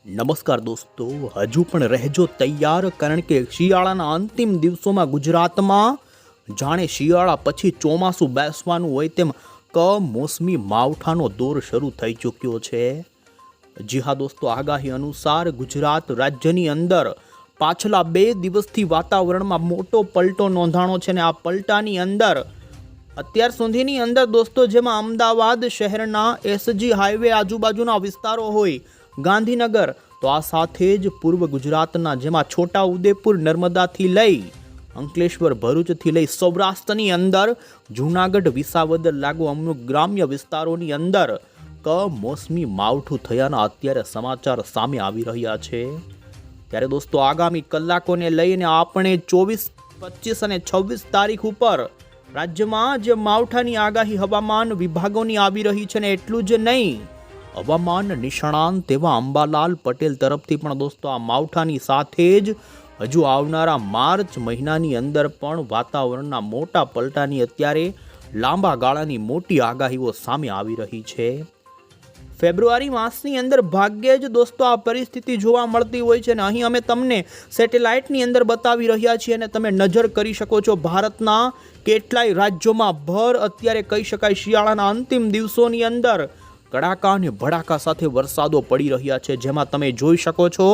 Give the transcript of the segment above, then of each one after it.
નમસ્કાર દોસ્તો, હજુ પણ રહેજો તૈયાર, કારણ કે શિયાળાના અંતિમ દિવસોમાં ગુજરાતમાં જાણે શિયાળા પછી ચોમાસું બેસવાનું હોય તેમ કમોસમી માવઠાનો દોર શરૂ થઈ ચૂક્યો છે. જી હા દોસ્તો, આગાહી અનુસાર ગુજરાત રાજ્યની અંદર પાછલા 2 દિવસથી વાતાવરણમાં મોટો પલટો નોંધાણો છે. ને આ પલટાની અંદર અત્યાર સુધીની અંદર દોસ્તો, જેમાં અમદાવાદ શહેરના એસજી હાઈવે આજુબાજુના વિસ્તારો હોય, ગાંધીનગર, તો આ સાથે જ પૂર્વ ગુજરાતના જેમાં છોટા ઉદેપુર, નર્મદાથી લઈ અંકલેશ્વર, ભરૂચથી લઈ સૌરાષ્ટ્રની અંદર જૂનાગઢ, વિસાવદર લાગુ અમુક ગ્રામ્ય વિસ્તારોની અંદર કમોસમી માવઠું થયાના અત્યારે સમાચાર સામે આવી રહ્યા છે. ત્યારે દોસ્તો, આગામી કલાકોને લઈને આપણે 24, 25 અને 26 તારીખ ઉપર રાજ્યમાં જે માવઠાની આગાહી હવામાન વિભાગોની આવી રહી છે, ને એટલું જ નહીં, હવામાન નિષ્ણાંત એવા અંબાલાલ પટેલ તરફથી પણ દોસ્તો આ માવઠાની સાથે જ હજુ આવનારા માર્ચ મહિનાની અંદર પણ વાતાવરણના મોટા પલટાની અત્યારે લાંબા ગાળાની મોટી આગાહીઓ સામે આવી રહી છે. ફેબ્રુઆરી માસની અંદર ભાગ્યે જ દોસ્તો આ પરિસ્થિતિ જોવા મળતી હોય છે, અને અહીં અમે તમને સેટેલાઇટની અંદર બતાવી રહ્યા છીએ, અને તમે નજર કરી શકો છો ભારતના કેટલાય રાજ્યોમાં ભર અત્યારે કહી શકાય શિયાળાના અંતિમ દિવસોની અંદર કડાકા અને ભડાકા સાથે વરસાદો પડી રહ્યા છે. જેમાં તમે જોઈ શકો છો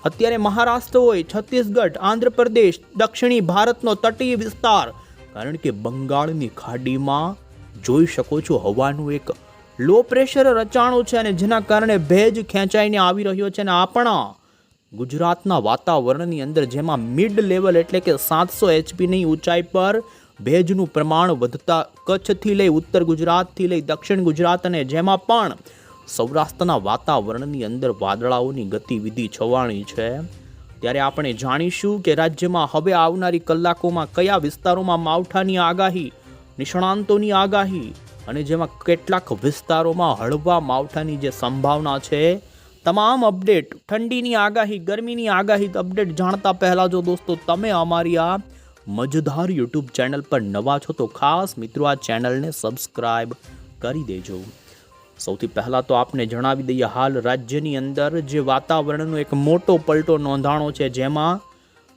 અત્યારે મહારાષ્ટ્ર હોય, છત્તીસગઢ, આંધ્રપ્રદેશ, દક્ષિણી ભારતનો તટીય વિસ્તાર, કારણ કે બંગાળની ખાડીમાં જોઈ શકો છો હવાનું એક લો પ્રેશર રચાણું છે, અને જેના કારણે ભેજ ખેંચાઈને આવી રહ્યો છે. અને આપણા ગુજરાતના વાતાવરણની અંદર જેમાં મિડ લેવલ એટલે કે 700 HPની ઊંચાઈ પર ભેજનું પ્રમાણ વધતા કચ્છથી લઈ ઉત્તર ગુજરાતથી લઈ દક્ષિણ ગુજરાત, અને જેમાં પણ સૌરાષ્ટ્રના વાતાવરણની અંદર વાદળાઓની ગતિવિધિ છવાણી છે. ત્યારે આપણે જાણીશું કે રાજ્યમાં હવે આવનારી કલાકોમાં કયા વિસ્તારોમાં માવઠાની આગાહી, નિષ્ણાંતોની આગાહી, અને જેમાં કેટલાક વિસ્તારોમાં હળવા માવઠાની જે સંભાવના છે, તમામ અપડેટ, ઠંડીની આગાહી, ગરમીની આગાહી અપડેટ જાણતા પહેલા જો દોસ્તો તમે અમારી આ મજેદાર યુટ્યુબ ચેનલ પર નવા છો તો ખાસ મિત્રો આ ચેનલને સબસ્ક્રાઇબ કરી દેજો. સૌથી પહેલાં તો આપને જણાવી દઈએ, હાલ રાજ્યની અંદર જે વાતાવરણનો એક મોટો પલટો નોંધાણો છે, જેમાં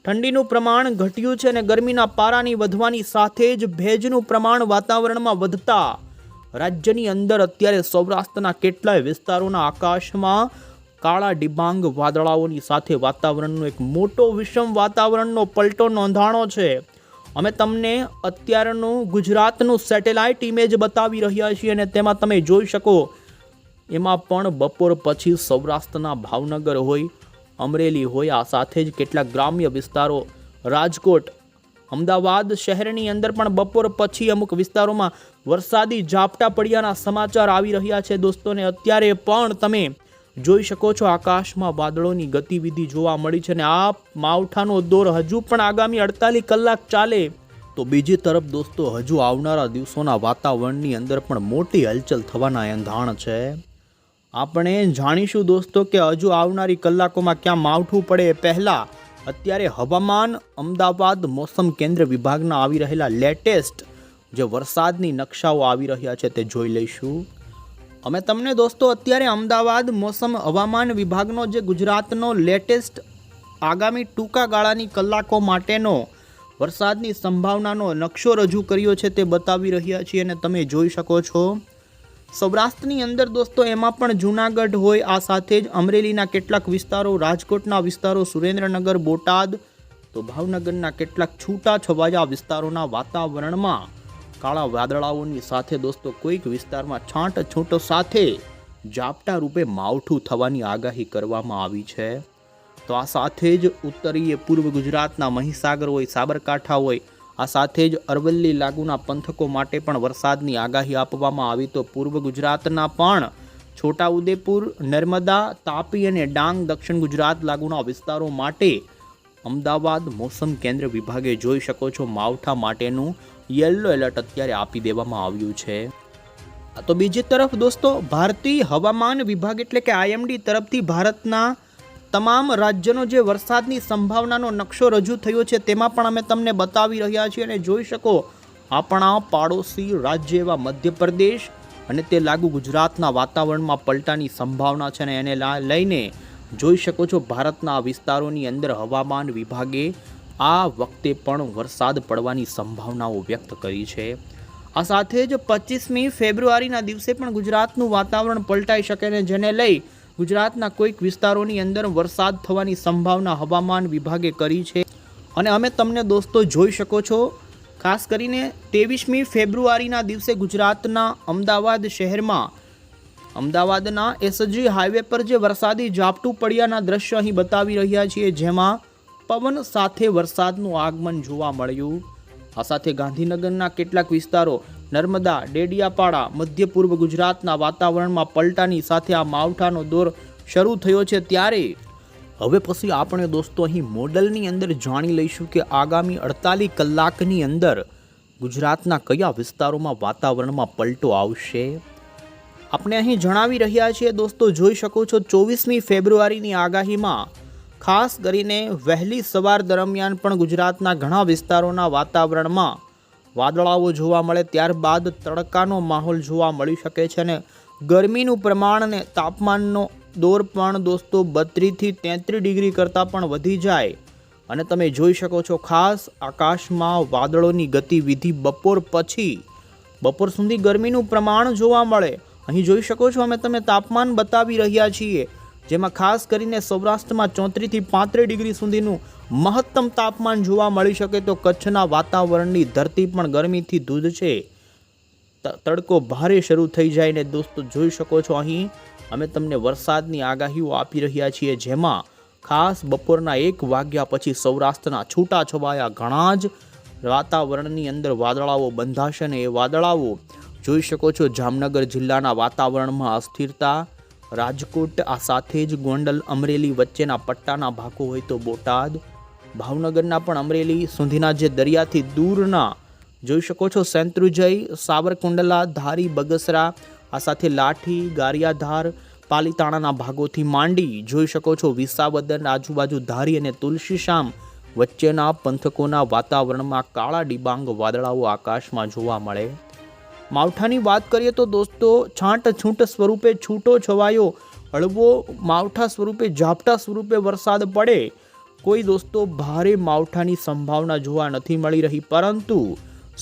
ઠંડીનું પ્રમાણ ઘટ્યું છે, અને ગરમીના પારાની વધવાની સાથે જ ભેજનું પ્રમાણ વાતાવરણમાં વધતા રાજ્યની અંદર અત્યારે સૌરાષ્ટ્રના કેટલાય વિસ્તારોના આકાશમાં કાળા ડિબાંગ વાદળાઓની સાથે વાતાવરણનો એક મોટો વિષમ વાતાવરણનો પલટો નોંધાણો છે. અમે તમને અત્યારનું ગુજરાતનું સેટેલાઇટ ઇમેજ બતાવી રહ્યા છીએ, અને તેમાં તમે જોઈ શકો એમાં પણ બપોર પછી સૌરાષ્ટ્રના ભાવનગર હોય, અમરેલી હોય, આ સાથે જ કેટલાક ગ્રામ્ય વિસ્તારો, રાજકોટ, અમદાવાદ શહેરની અંદર પણ બપોર પછી અમુક વિસ્તારોમાં વરસાદી ઝાપટા પડ્યાના સમાચાર આવી રહ્યા છે દોસ્તોને. અત્યારે પણ તમે જોઈ શકો છો આકાશમાં વાદળોની ગતિવિધિ જોવા મળી છે, અને આ માવઠાનો દોર હજુ પણ આગામી 48 કલાક ચાલે તો બીજી તરફ દોસ્તો હજુ આવનારા દિવસોના વાતાવરણની અંદર પણ મોટી હલચલ થવાના એંધાણ છે. આપણે જાણીશું દોસ્તો કે હજુ આવનારી કલાકોમાં ક્યાં માવઠું પડે એ પહેલાં અત્યારે હવામાન અમદાવાદ મોસમ કેન્દ્ર વિભાગના આવી રહેલા લેટેસ્ટ જે વરસાદની નકશાઓ આવી રહ્યા છે તે જોઈ લઈશું. અમે તમને દોસ્તો અત્યારે અમદાવાદ મોસમ હવામાન વિભાગનો જે ગુજરાતનો લેટેસ્ટ આગામી ટૂંકા ગાળાની કલાકો માટેનો વરસાદની સંભાવનાનો નકશો રજૂ કર્યો છે તે બતાવી રહ્યા છીએ, અને તમે જોઈ શકો છો સૌરાષ્ટ્રની અંદર દોસ્તો એમાં પણ જૂનાગઢ હોય, આ સાથે જ અમરેલીના કેટલાક વિસ્તારો, રાજકોટના વિસ્તારો, સુરેન્દ્રનગર, બોટાદ, તો ભાવનગરના કેટલાક છૂટા છવાયા વિસ્તારોના વાતાવરણમાં કાળા વાદળાઓની સાથે દોસ્તો કોઈક વિસ્તારમાં છાંટછૂટો સાથે ઝાપટા રૂપે માવઠું થવાની આગાહી કરવામાં આવી છે. તો આ સાથે જ ઉત્તરીય પૂર્વ ગુજરાતના મહીસાગર હોય, સાબરકાંઠા હોય, આ સાથે જ અરવલ્લી લાગુના પંથકો માટે પણ વરસાદની આગાહી આપવામાં આવી. તો પૂર્વ ગુજરાતના પણ છોટા ઉદેપુર, નર્મદા, તાપી અને ડાંગ, દક્ષિણ ગુજરાત લાગુના વિસ્તારો માટે અમદાવાદ મોસમ કેન્દ્ર વિભાગે જોઈ શકો છો માવઠા માટેનું યલો એલર્ટ અત્યારે આપી દેવામાં આવ્યું છે. તો બીજી તરફ દોસ્તો ભારતીય હવામાન વિભાગ એટલે કે IMD તરફથી ભારતના તમામ રાજ્યનો જે વરસાદની સંભાવનાનો નકશો રજૂ થયો છે તેમાં પણ અમે તમને બતાવી રહ્યા છીએ, અને જોઈ શકો આપણા પાડોશી રાજ્ય એવા મધ્યપ્રદેશ અને તે લાગુ ગુજરાતના વાતાવરણમાં પલટાની સંભાવના છે, અને એને લઈને જોઈ શકો છો ભારતના વિસ્તારોની અંદર હવામાન વિભાગે આ વખતે પણ વરસાદ પડવાની સંભાવનાઓ વ્યક્ત કરી છે. આ સાથે જ 25મી ફેબ્રુઆરીના દિવસે પણ ગુજરાતનું વાતાવરણ પલટાઈ શકે ને જેને લઈ ગુજરાતના કોઈક વિસ્તારોની અંદર વરસાદ થવાની સંભાવના હવામાન વિભાગે કરી છે. અને અમે તમને દોસ્તો જોઈ શકો છો ખાસ કરીને 23મી ફેબ્રુઆરીના દિવસે ગુજરાતના અમદાવાદ શહેરમાં અમદાવાદના એસજી હાઈવે પર જે વરસાદી ઝાપટું પડ્યાના દ્રશ્યો અહીં બતાવી રહ્યા છીએ, જેમાં પવન સાથે વરસાદનું આગમન જોવા મળ્યું. આ સાથે ગાંધીનગરના કેટલાક વિસ્તારો, નર્મદા, ડેડિયાપાડા, મધ્ય પૂર્વ ગુજરાતના વાતાવરણમાં પલટાની સાથે આ માવઠાનો દોર શરૂ થયો છે. ત્યારે હવે પછી આપણે દોસ્તો અહીં મોડલની અંદર જાણી લઈશું કે આગામી 48 કલાકની અંદર ગુજરાતના કયા વિસ્તારોમાં વાતાવરણમાં પલટો આવશે. આપણે અહીં જણાવી રહ્યા છીએ દોસ્તો, જોઈ શકો છો 24મી ફેબ્રુઆરીની આગાહીમાં ખાસ કરીને વહેલી સવાર દરમિયાન પણ ગુજરાતના ઘણા વિસ્તારોના વાતાવરણમાં વાદળાઓ જોવા મળે, ત્યારબાદ તડકાનો માહોલ જોવા મળી શકે છે અને ગરમીનું પ્રમાણ અને તાપમાનનો દોર પણ દોસ્તો 32 થી 33 ડિગ્રી કરતાં પણ વધી જાય. અને તમે જોઈ શકો છો ખાસ આકાશમાં વાદળોની ગતિવિધિ બપોર સુધી ગરમીનું પ્રમાણ જોવા મળે. અહીં જોઈ શકો છો અમે તમને તાપમાન બતાવી રહ્યા છીએ, જેમાં ખાસ કરીને સૌરાષ્ટ્રમાં 34 થી 35 ડિગ્રી સુધીનું મહત્તમ તાપમાન જોવા મળી શકે. તો કચ્છના વાતાવરણની ધરતી પણ ગરમીથી ધૂંધશે, તડકો ભારે શરૂ થઈ જાય ને દોસ્તો જોઈ શકો છો અહીં અમે તમને વરસાદની આગાહીઓ આપી રહ્યા છીએ, જેમાં ખાસ બપોરના 1 વાગ્યા પછી સૌરાષ્ટ્રના છૂટાછવાયા ઘણા જ વાતાવરણની અંદર વાદળાઓ બંધાશે ને એ વાદળાઓ જોઈ શકો છો જામનગર જિલ્લાના વાતાવરણમાં અસ્થિરતા, રાજકોટ, આ સાથે જ ગોંડલ, અમરેલી વચ્ચેના પટ્ટાના ભાગો હોય તો બોટાદ, ભાવનગરના પણ અમરેલી સુધીના જે દરિયાથી દૂરના જોઈ શકો છો શેત્રુંજય, સાવરકુંડલા, ધારી, બગસરા, આ સાથે લાઠી, ગારિયાધાર, પાલીતાણાના ભાગોથી માંડી જોઈ શકો છો વિસાવદર, આજુબાજુ ધારી અને તુલસીશ્યામ વચ્ચેના પંથકોના વાતાવરણમાં કાળા ડિબાંગ વાદળાઓ આકાશમાં જોવા મળે. માવઠાની વાત કરીએ તો દોસ્તો છાંટછૂંટ સ્વરૂપે છૂટો છવાયો હળવો માવઠા સ્વરૂપે ઝાપટા સ્વરૂપે વરસાદ પડે. કોઈ દોસ્તો ભારે માવઠાની સંભાવના જોવા નથી મળી રહી, પરંતુ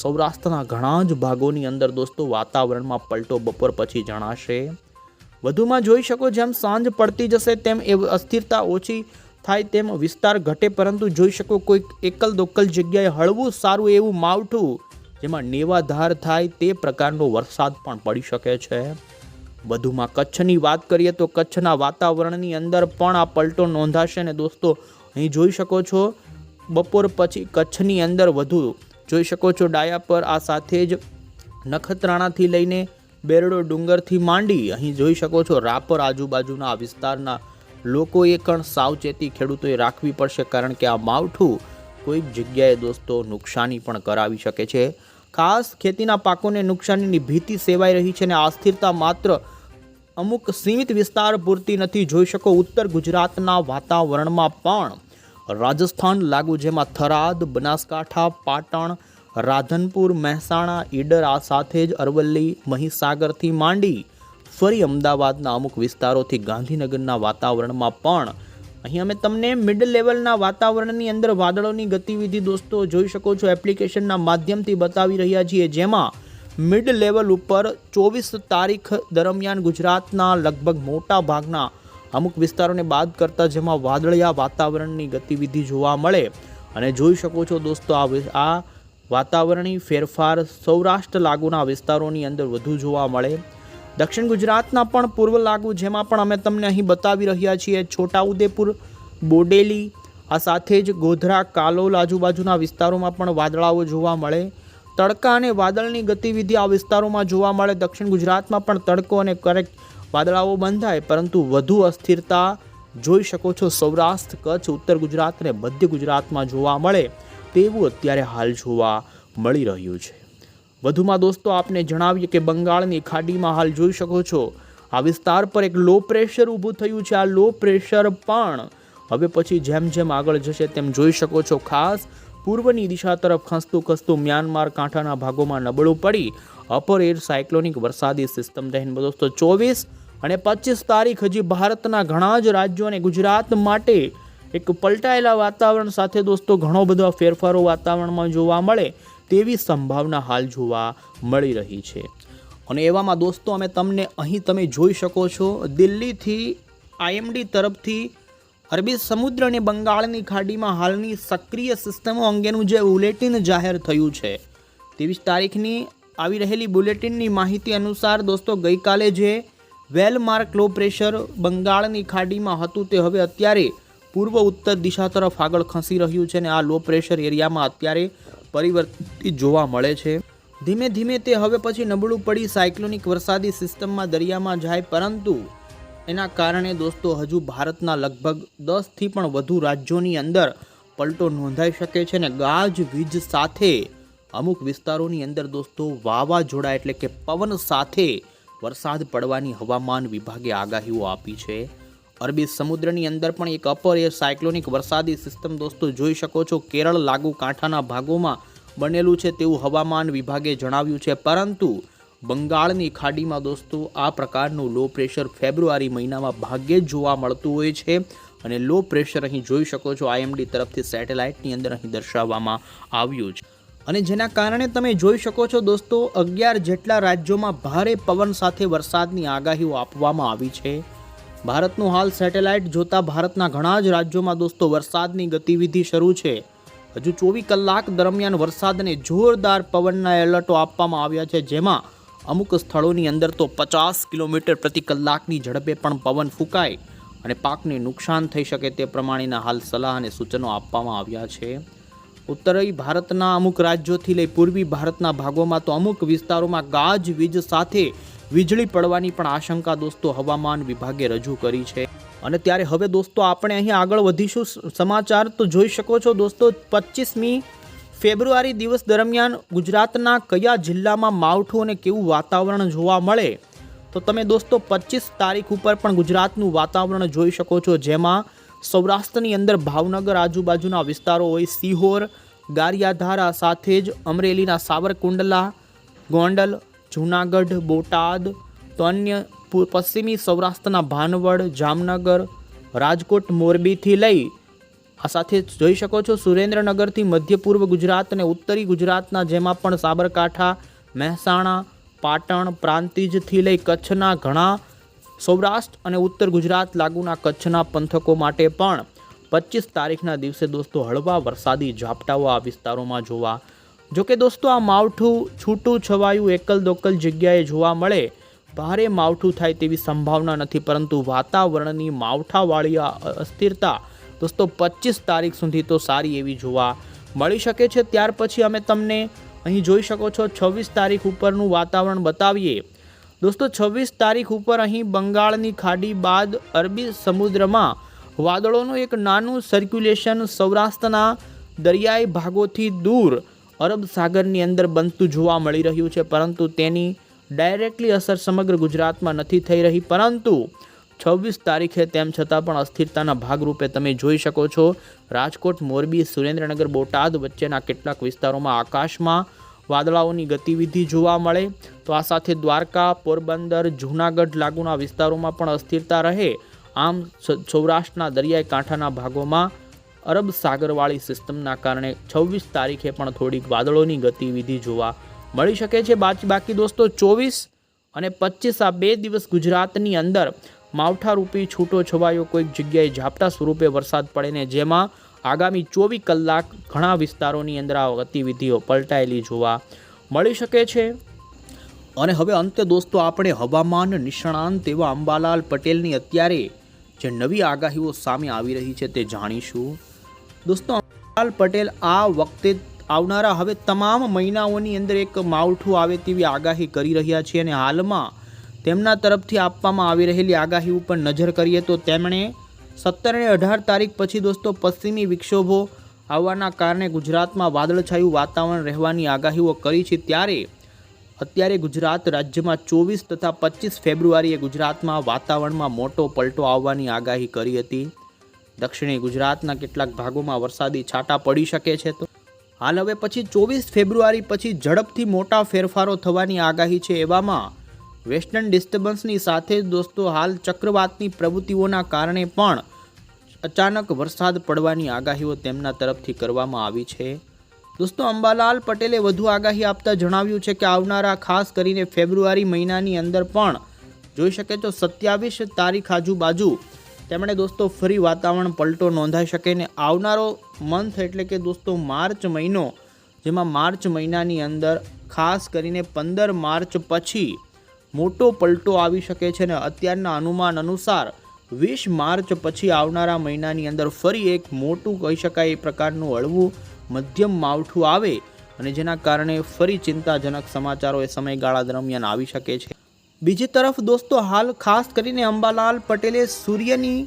સૌરાષ્ટ્રના ઘણા જ ભાગોની અંદર દોસ્તો વાતાવરણમાં પલટો બપોર પછી જણાશે. વધુમાં જોઈ શકો જેમ સાંજ પડતી જશે તેમ એ અસ્થિરતા ઓછી થાય, તેમ વિસ્તાર ઘટે, પરંતુ જોઈ શકો કોઈક એકલ દોકલ જગ્યાએ હળવું સારું એવું માવઠું જેમાં નેવાધાર થાય તે પ્રકારનો વરસાદ પણ પડી શકે છે. વધુમાં કચ્છની વાત કરીએ તો કચ્છના વાતાવરણની અંદર પણ આ પલટો નોંધાશે ને દોસ્તો અહીં જોઈ શકો છો બપોર પછી કચ્છની અંદર વધુ જોઈ શકો છો ડાયાપર, આ સાથે જ નખત્રાણાથી લઈને બેરડો ડુંગરથી માંડી અહીં જોઈ શકો છો રાપર આજુબાજુના વિસ્તારના લોકોએ પણ સાવચેતી ખેડૂતોએ રાખવી પડશે, કારણ કે આ માવઠું કોઈક જગ્યાએ દોસ્તો નુકસાની પણ કરાવી શકે છે. ખાસ ખેતીના પાકોને નુકસાનીની ભીતિ સેવાઈ રહી છે અને આ અસ્થિરતા માત્ર અમુક સીમિત વિસ્તાર પૂરતી નથી. જોઈ શકો ઉત્તર ગુજરાતના વાતાવરણમાં પણ રાજસ્થાન લાગુ, જેમાં થરાદ, બનાસકાંઠા, પાટણ, રાધનપુર, મહેસાણા, ઈડર, આ સાથે જ અરવલ્લી, મહીસાગરથી માંડી ફરી અમદાવાદના અમુક વિસ્તારોથી ગાંધીનગરના વાતાવરણમાં પણ અહીં અમે તમને મિડ લેવલના વાતાવરણની અંદર વાદળોની ગતિવિધિ દોસ્તો જોઈ શકો છો એપ્લિકેશનના માધ્યમથી બતાવી રહ્યા છીએ, જેમાં મિડ લેવલ ઉપર 24 તારીખ દરમિયાન ગુજરાતના લગભગ મોટા ભાગના અમુક વિસ્તારોને બાદ કરતા જેમાં વાદળિયા વાતાવરણની ગતિવિધિ જોવા મળે. અને જોઈ શકો છો દોસ્તો આ વાતાવરણી ફેરફાર સૌરાષ્ટ્ર લાગુના વિસ્તારોની અંદર વધુ જોવા મળે. દક્ષિણ ગુજરાતના પણ પૂર્વ લાગુ, જેમાં પણ અમે તમને અહીં બતાવી રહ્યા છીએ છોટાઉદેપુર, બોડેલી, આ સાથે જ ગોધરા, કાલોલ આજુબાજુના વિસ્તારોમાં પણ વાદળાઓ જોવા મળે. તડકા અને વાદળની ગતિવિધિ આ વિસ્તારોમાં જોવા મળે. દક્ષિણ ગુજરાતમાં પણ તડકો અને કરેક્ટ વાદળાઓ બંધાય, પરંતુ વધુ અસ્થિરતા જોઈ શકો છો સૌરાષ્ટ્ર, કચ્છ, ઉત્તર ગુજરાત અને મધ્ય ગુજરાતમાં જોવા મળે તેવું અત્યારે હાલ જોવા મળી રહ્યું છે. વધુમાં દોસ્તો આપને જણાવીએ કે બંગાળની ખાડીમાં હાલ જોઈ શકો છો આ વિસ્તાર પર એક લો પ્રેશર ઊભું થયું છે. આ લો પ્રેશર પણ હવે પછી જેમ જેમ આગળ જશે તેમ જોઈ શકો છો ખાસ પૂર્વની દિશા તરફ ખસતું મ્યાનમાર કાંઠાના ભાગોમાં નબળું પડી અપર એર સાયક્લોનિક વરસાદી સિસ્ટમ રહીને દોસ્તો 24 અને 25 તારીખ હજી ભારતના ઘણા જ રાજ્યો અને ગુજરાત માટે એક પલટાયેલા વાતાવરણ સાથે દોસ્તો ઘણો બધો ફેરફારો વાતાવરણમાં જોવા મળે તેવી સંભાવના હાલ જોવા મળી રહી છે। અને એવામાં દોસ્તો અમે તમને અહીં તમે જોઈ શકો છો દિલ્હીથી IMD તરફથી અરબી સમુદ્ર અને બંગાળની ખાડીમાં હાલની સક્રિય સિસ્ટમો અંગેનું જે બુલેટિન જાહેર થયું છે 23 તારીખની આવી રહેલી બુલેટિનની માહિતી અનુસાર દોસ્તો ગઈકાલે જે વેલમાર્ક લો પ્રેશર બંગાળની ખાડીમાં હતું તે હવે અત્યારે પૂર્વ ઉત્તર દિશા તરફ આગળ ખસી રહ્યું છે અને આ લો પ્રેશર એરિયામાં અત્યારે પરિવર્તિત જોવા મળે છે। ધીમે ધીમે તે હવે પછી નબળું પડી સાયક્લોનિક વરસાદી સિસ્ટમમાં દરિયામાં જાય, પરંતુ એના કારણે દોસ્તો હજુ ભારતના લગભગ 10થી પણ વધુ રાજ્યોની અંદર પલટો નોંધાઈ શકે છે અને ગાજવીજ સાથે અમુક વિસ્તારોની અંદર દોસ્તો વાવાઝોડા એટલે કે પવન સાથે વરસાદ પડવાની હવામાન વિભાગે આગાહીઓ આપી છે। અરબી સમુદ્રની અંદર પણ એક અપર એર સાયક્લોનિક વરસાદી સિસ્ટમ દોસ્તો જોઈ શકો છો કેરળ લાગુ કાંઠાના ભાગોમાં બનેલું છે તેવું હવામાન વિભાગે જણાવ્યું છે, પરંતુ બંગાળની ખાડીમાં દોસ્તો આ પ્રકારનું લો પ્રેશર ફેબ્રુઆરી મહિનામાં ભાગ્યે જ જોવા મળતું હોય છે અને લો પ્રેશર અહીં જોઈ શકો છો IMD તરફથી સેટેલાઇટની અંદર અહીં દર્શાવવામાં આવ્યું છે અને જેના કારણે તમે જોઈ શકો છો દોસ્તો 11 જેટલા રાજ્યોમાં ભારે પવન સાથે વરસાદની આગાહીઓ આપવામાં આવી છે। ભારતનું હાલ સેટેલાઇટ જોતા ભારતના ઘણા જ રાજ્યોમાં દોસ્તો વરસાદની ગતિવિધિ શરૂ છે। હજુ 24 કલાક દરમિયાન વરસાદ અને જોરદાર પવનના એલર્ટો આપવામાં આવ્યા છે, જેમાં અમુક સ્થળોની અંદર તો 50 કિલોમીટર પ્રતિ કલાકની ઝડપે પણ પવન ફૂંકાય અને પાકને નુકસાન થઈ શકે તે પ્રમાણેના હાલ સલાહ અને સૂચનો આપવામાં આવ્યા છે। ઉત્તરી ભારતના અમુક રાજ્યોથી લઈ પૂર્વી ભારતના ભાગોમાં તો અમુક વિસ્તારોમાં ગાજવીજ સાથે વીજળી પડવાની પણ આશંકા દોસ્તો હવામાન વિભાગે રજૂ કરી છે। અને ત્યારે હવે દોસ્તો આપણે અહીં આગળ વધીશું સમાચાર તો જોઈ શકો છો દોસ્તો 25મી ફેબ્રુઆરી દિવસ દરમિયાન ગુજરાતના કયા જિલ્લામાં માવઠું અને કેવું વાતાવરણ જોવા મળે તો તમે દોસ્તો 25 તારીખ ઉપર પણ ગુજરાતનું વાતાવરણ જોઈ શકો છો, જેમાં સૌરાષ્ટ્રની અંદર ભાવનગર આજુબાજુના વિસ્તારો હોય, સિહોર, ગારિયાધારા સાથે જ અમરેલીના સાવરકુંડલા, ગોંડલ, જૂનાગઢ, બોટાદ, તો અન્ય પશ્ચિમી સૌરાષ્ટ્રના ભાનવડ, જામનગર, રાજકોટ, મોરબીથી લઈ આ સાથે જોઈ શકો છો સુરેન્દ્રનગરથી મધ્ય પૂર્વ ગુજરાત અને ઉત્તરી ગુજરાતના જેમાં પણ સાબરકાંઠા, મહેસાણા, પાટણ, પ્રાંતિજથી લઈ કચ્છના ઘણા સૌરાષ્ટ્ર અને ઉત્તર ગુજરાત લાગુના કચ્છના પંથકો માટે પણ 25 તારીખના દિવસે દોસ્તો હળવા વરસાદી ઝાપટાઓ આ વિસ્તારોમાં જોવા જોકે દોસ્તો આ માવઠું છૂટું છવાયું એકલ દોકલ જગ્યાએ જોવા મળે, ભારે માવઠું થાય તેવી સંભાવના નથી, પરંતુ વાતાવરણની માવઠાવાળી અસ્થિરતા દોસ્તો 25 તારીખ સુધી તો સારી એવી જોવા મળી શકે છે। ત્યાર પછી અમે તમને અહીં જોઈ શકો છો 26 તારીખ ઉપરનું વાતાવરણ બતાવીએ દોસ્તો। 26 તારીખ ઉપર અહીં બંગાળની ખાડી બાદ અરબી સમુદ્રમાં વાદળોનું એક નાનું સર્ક્યુલેશન સૌરાષ્ટ્રના દરિયાઈ ભાગોથી દૂર અરબ સાગરની અંદર બનતું જોવા મળી રહ્યું છે, પરંતુ તેની ડાયરેક્ટલી અસર સમગ્ર ગુજરાતમાં નથી થઈ રહી, પરંતુ 26 તારીખે તેમ છતાં પણ અસ્થિરતાના ભાગરૂપે તમે જોઈ શકો છો રાજકોટ, મોરબી, સુરેન્દ્રનગર, બોટાદ વચ્ચેના કેટલાક વિસ્તારોમાં આકાશમાં વાદળાઓની ગતિવિધિ જોવા મળે, તો આ સાથે દ્વારકા, પોરબંદર, જૂનાગઢ લાગુના વિસ્તારોમાં પણ અસ્થિરતા રહે। આમ સૌરાષ્ટ્રના દરિયાઈ કાંઠાના ભાગોમાં અરબ સાગરવાળી સિસ્ટમના કારણે 26 તારીખે પણ થોડીક વાદળોની ગતિવિધિ જોવા મળી શકે છે। બાકી દોસ્તો 24 અને 25 આ 2 દિવસ ગુજરાતની અંદર માવઠારૂપી છૂટો છવાયો કોઈક જગ્યાએ ઝાપટા સ્વરૂપે વરસાદ પડે ને જેમાં આગામી 24 કલાક ઘણા વિસ્તારોની અંદર આ ગતિવિધિઓ પલટાયેલી જોવા મળી શકે છે। અને હવે અંતે દોસ્તો આપણે હવામાન નિષ્ણાંત એવા અંબાલાલ પટેલની અત્યારે જે નવી આગાહીઓ સામે આવી રહી છે તે જાણીશું દોસ્તો। અંબાલાલ પટેલ આ વખતે આવનારા હવે તમામ મહિનાઓની અંદર એક માવઠું આવે તેવી આગાહી કરી રહ્યા છે અને હાલમાં તેમના તરફથી આપવામાં આવી રહેલી આગાહી ઉપર નજર કરીએ તો તેમણે 17 અને 18 તારીખ પછી દોસ્તો પશ્ચિમી વિક્ષોભો આવવાના કારણે ગુજરાતમાં વાદળછાયું વાતાવરણ રહેવાની આગાહીઓ કરી છે। ત્યારે અત્યારે ગુજરાત રાજ્યમાં 24 તથા 25 ફેબ્રુઆરીએ ગુજરાતમાં વાતાવરણમાં મોટો પલટો આવવાની આગાહી કરી હતી। દક્ષિણી ગુજરાતના કેટલાક ભાગોમાં વરસાદી છાંટા પડી શકે છે, તો હાલ હવે પછી 24 ફેબ્રુઆરી પછી ઝડપથી મોટા ફેરફારો થવાની આગાહી છે। એવામાં વેસ્ટર્ન ડિસ્ટર્બન્સની સાથે જ દોસ્તો હાલ ચક્રવાતની પ્રવૃત્તિઓના કારણે પણ અચાનક વરસાદ પડવાની આગાહીઓ તેમના તરફથી કરવામાં આવી છે. દોસ્તો અંબાલાલ પટેલે વધુ આગાહી આપતા જણાવ્યું છે કે આવનારા ખાસ કરીને ફેબ્રુઆરી મહિનાની અંદર પણ જોઈ શકે તો 27 તારીખ આજુબાજુ તેમણે દોસ્તો ફરી વાતાવરણ પલટો નોંધાઈ શકે ને આવનારો મંથ એટલે કે દોસ્તો માર્ચ મહિનો, જેમાં માર્ચ મહિનાની અંદર ખાસ કરીને 15 માર્ચ પછી મોટો પલટો આવી શકે છે ને અત્યારના અનુમાન અનુસાર 20 માર્ચ પછી આવનારા મહિનાની અંદર ફરી એક મોટું કહી શકાય એ પ્રકારનું હળવું મધ્યમ માવઠું આવે અને જેના કારણે ફરી ચિંતાજનક સમાચારો એ સમયગાળા દરમિયાન આવી શકે છે. બીજી તરફ દોસ્તો હાલ ખાસ કરીને અંબાલાલ પટેલે સૂર્યની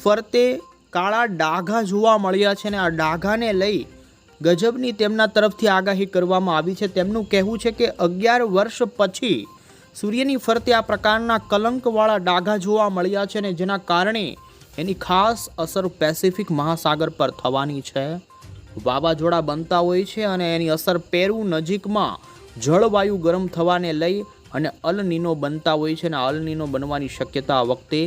ફરતે કાળા ડાઘા જોવા મળ્યા છે ને આ ડાઘાને લઈ ગજબની તેમના તરફથી આગાહી કરવામાં આવી છે. તેમનું કહેવું છે કે 11 વર્ષ પછી સૂર્યની ફરતે આ પ્રકારના કલંકવાળા ડાઘા જોવા મળ્યા છે ને જેના કારણે એની ખાસ અસર પેસિફિક મહાસાગર પર થવાની છે. વાવાઝોડા બનતા હોય છે અને એની અસર પેરુ નજીકમાં જળવાયુ ગરમ થવાને લઈ અને અલ નીનો બનતા હોય છે અને અલ નીનો બનવાની શક્યતા આ વખતે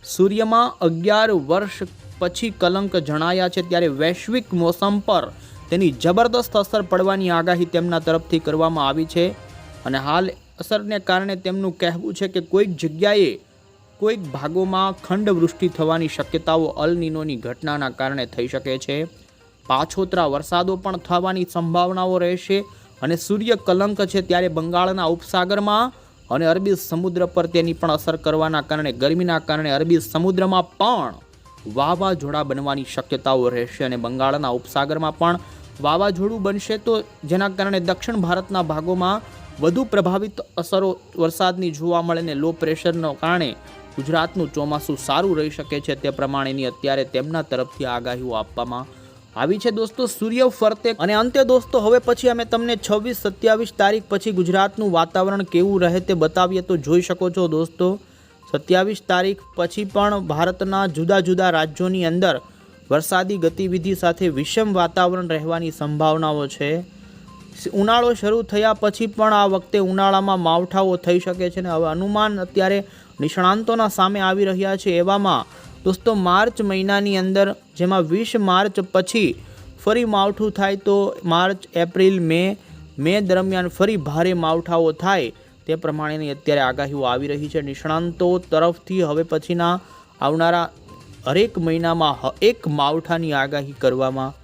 સૂર્યમાં 11 વર્ષ પછી કલંક જણાયા છે. ત્યારે વૈશ્વિક મોસમ પર તેની જબરદસ્ત અસર પડવાની આગાહી તેમના તરફથી કરવામાં આવી છે અને હાલ અસરને કારણે તેમનું કહેવું છે કે કોઈક જગ્યાએ કોઈક ભાગોમાં ખંડવૃષ્ટિ થવાની શક્યતાઓ અલ નીનોની ઘટનાના કારણે થઈ શકે છે. પાછોતરા વરસાદો પણ થવાની સંભાવનાઓ રહેશે અને સૂર્ય કલંક છે ત્યારે બંગાળના ઉપસાગરમાં અને અરબી સમુદ્ર પર તેની પણ અસર કરવાના કારણે ગરમીના કારણે અરબી સમુદ્રમાં પણ વાવાઝોડા બનવાની શક્યતાઓ રહેશે અને બંગાળના ઉપસાગરમાં પણ વાવાઝોડું બનશે તો જેના કારણે દક્ષિણ ભારતના ભાગોમાં વધુ પ્રભાવિત અસરો વરસાદની જોવા મળે ને લો પ્રેશરનો કારણે ગુજરાતનું ચોમાસું સારું રહી શકે છે તે પ્રમાણેની અત્યારે તેમના તરફથી આગાહીઓ આપવામાં આવી છે. દોસ્તો સૂર્ય ફરતે અને અંતે દોસ્તો હવે પછી અમે તમને 26-27 તારીખ પછી ગુજરાતનું વાતાવરણ કેવું રહે તે બતાવીએ તો જોઈ શકો છો દોસ્તો 27 તારીખ પછી પણ ભારતના જુદા જુદા રાજ્યોની અંદર વરસાદી ગતિવિધિ સાથે વિષમ વાતાવરણ રહેવાની સંભાવનાઓ છે. ઉનાળો શરૂ થયા પછી પણ આ વખતે ઉનાળામાં માવઠાઓ થઈ શકે છે ને હવે અનુમાન અત્યારે નિષ્ણાંતોના સામે આવી રહ્યા છે. એવામાં દોસ્તો માર્ચ મહિનાની અંદર જેમાં 20 માર્ચ પછી ફરી માવઠું થાય તો માર્ચ એપ્રિલ મે દરમિયાન ફરી ભારે માવઠાઓ થાય તે પ્રમાણેની અત્યારે આગાહીઓ આવી રહી છે. નિષ્ણાંતો તરફથી હવે પછીના આવનારા હરેક મહિનામાં એક માવઠાની આગાહી કરવામાં